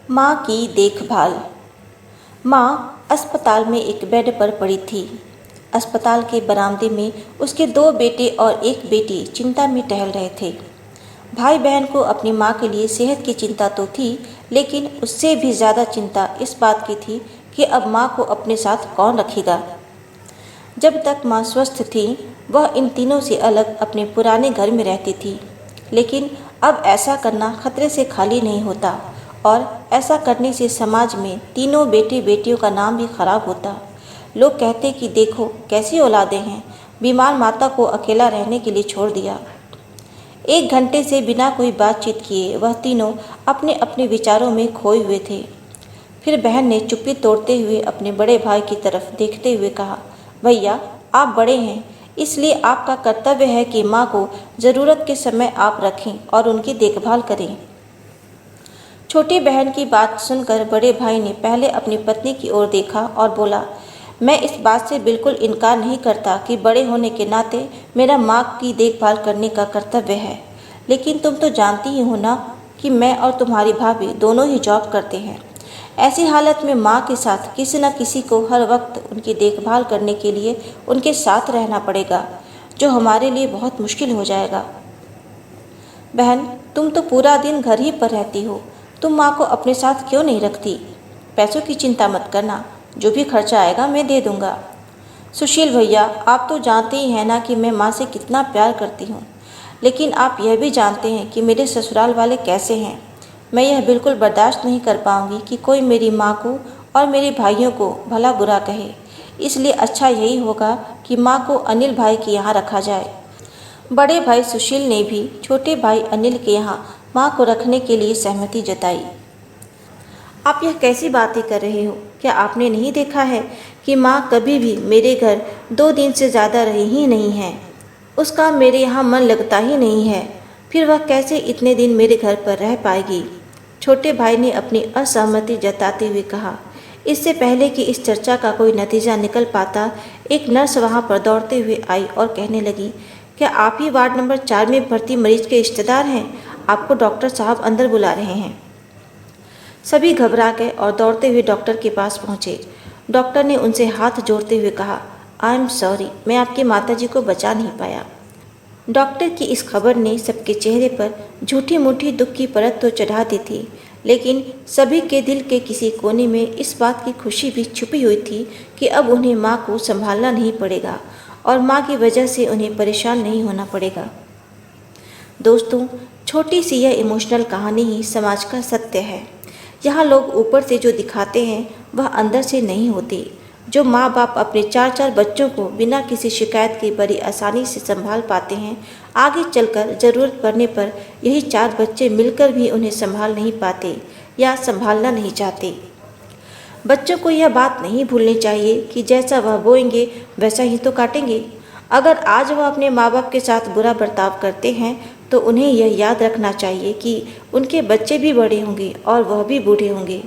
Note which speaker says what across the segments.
Speaker 1: माँ की देखभाल। माँ अस्पताल में एक बेड पर पड़ी थी। अस्पताल के बरामदे में उसके 2 बेटे और एक बेटी चिंता में टहल रहे थे। भाई बहन को अपनी माँ के लिए सेहत की चिंता तो थी, लेकिन उससे भी ज़्यादा चिंता इस बात की थी कि अब माँ को अपने साथ कौन रखेगा। जब तक माँ स्वस्थ थी, वह इन तीनों से अलग अपने पुराने घर में रहती थी, लेकिन अब ऐसा करना खतरे से खाली नहीं होता और ऐसा करने से समाज में तीनों बेटे बेटियों का नाम भी खराब होता। लोग कहते कि देखो कैसी औलादें हैं, बीमार माता को अकेला रहने के लिए छोड़ दिया। 1 घंटे से बिना कोई बातचीत किए वह तीनों अपने अपने विचारों में खोए हुए थे। फिर बहन ने चुप्पी तोड़ते हुए अपने बड़े भाई की तरफ देखते हुए कहा, भैया आप बड़े हैं, इसलिए आपका कर्तव्य है कि माँ को ज़रूरत के समय आप रखें और उनकी देखभाल करें। छोटी बहन की बात सुनकर बड़े भाई ने पहले अपनी पत्नी की ओर देखा और बोला, मैं इस बात से बिल्कुल इनकार नहीं करता कि बड़े होने के नाते मेरा माँ की देखभाल करने का कर्तव्य है, लेकिन तुम तो जानती ही हो ना कि मैं और तुम्हारी भाभी दोनों ही जॉब करते हैं। ऐसी हालत में माँ के साथ किसी न किसी को हर वक्त उनकी देखभाल करने के लिए उनके साथ रहना पड़ेगा, जो हमारे लिए बहुत मुश्किल हो जाएगा। बहन, तुम तो पूरा दिन घर ही पर रहती हो, तुम माँ को अपने साथ क्यों नहीं रखती? पैसों की चिंता मत करना, जो भी खर्चा आएगा मैं दे दूँगा। सुशील भैया, आप तो जानते ही हैं ना कि मैं माँ से कितना प्यार करती हूँ, लेकिन आप यह भी जानते हैं कि मेरे ससुराल वाले कैसे हैं। मैं यह बिल्कुल बर्दाश्त नहीं कर पाऊँगी कि कोई मेरी माँ को और मेरे भाइयों को भला बुरा कहे, इसलिए अच्छा यही होगा कि माँ को अनिल भाई के यहाँ रखा जाए। बड़े भाई सुशील ने भी छोटे भाई अनिल के यहाँ माँ को रखने के लिए सहमति जताई। आप यह कैसी बातें कर रहे हो? क्या आपने नहीं देखा है कि माँ कभी भी मेरे घर 2 दिन से ज़्यादा रही ही नहीं है? उसका मेरे यहाँ मन लगता ही नहीं है, फिर वह कैसे इतने दिन मेरे घर पर रह पाएगी? छोटे भाई ने अपनी असहमति जताते हुए कहा। इससे पहले कि इस चर्चा का कोई नतीजा निकल पाता, एक नर्स वहाँ पर दौड़ते हुए आई और कहने लगी, क्या आप ही वार्ड नंबर 4 में भर्ती मरीज के रिश्तेदार हैं? आपको डॉक्टर साहब अंदर बुला रहे हैं। सभी घबरा गए और दौड़ते हुए डॉक्टर के पास पहुंचे। डॉक्टर ने उनसे हाथ जोड़ते हुए कहा, आई एम सॉरी, मैं आपकी माताजी को बचा नहीं पाया। डॉक्टर की इस खबर ने सबके चेहरे पर झूठी मूठी दुख की परत तो चढ़ा दी थी, लेकिन सभी के दिल के किसी कोने में इस बात की खुशी भी छुपी हुई थी कि अब उन्हें माँ को संभालना नहीं पड़ेगा और माँ की वजह से उन्हें परेशान नहीं होना पड़ेगा। दोस्तों, छोटी सी यह इमोशनल कहानी ही समाज का सत्य है। यहाँ लोग ऊपर से जो दिखाते हैं वह अंदर से नहीं होते। जो माँ बाप अपने 4-4 बच्चों को बिना किसी शिकायत के बड़ी आसानी से संभाल पाते हैं, आगे चलकर ज़रूरत पड़ने पर यही 4 बच्चे मिलकर भी उन्हें संभाल नहीं पाते या संभालना नहीं चाहते। बच्चों को यह बात नहीं भूलनी चाहिए कि जैसा वह बोएंगे वैसा ही तो काटेंगे। अगर आज वह अपने माँ बाप के साथ बुरा बर्ताव करते हैं तो उन्हें यह याद रखना चाहिए कि उनके बच्चे भी बड़े होंगे और वह भी बूढ़े होंगे।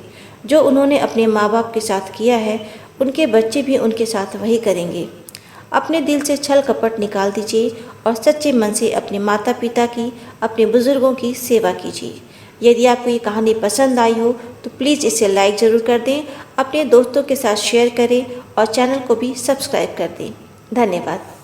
Speaker 1: जो उन्होंने अपने माँ बाप के साथ किया है, उनके बच्चे भी उनके साथ वही करेंगे। अपने दिल से छल कपट निकाल दीजिए और सच्चे मन से अपने माता पिता की, अपने बुज़ुर्गों की सेवा कीजिए। यदि आपको ये कहानी पसंद आई हो तो प्लीज़ इसे लाइक ज़रूर कर दें, अपने दोस्तों के साथ शेयर करें और चैनल को भी सब्सक्राइब कर दें। धन्यवाद।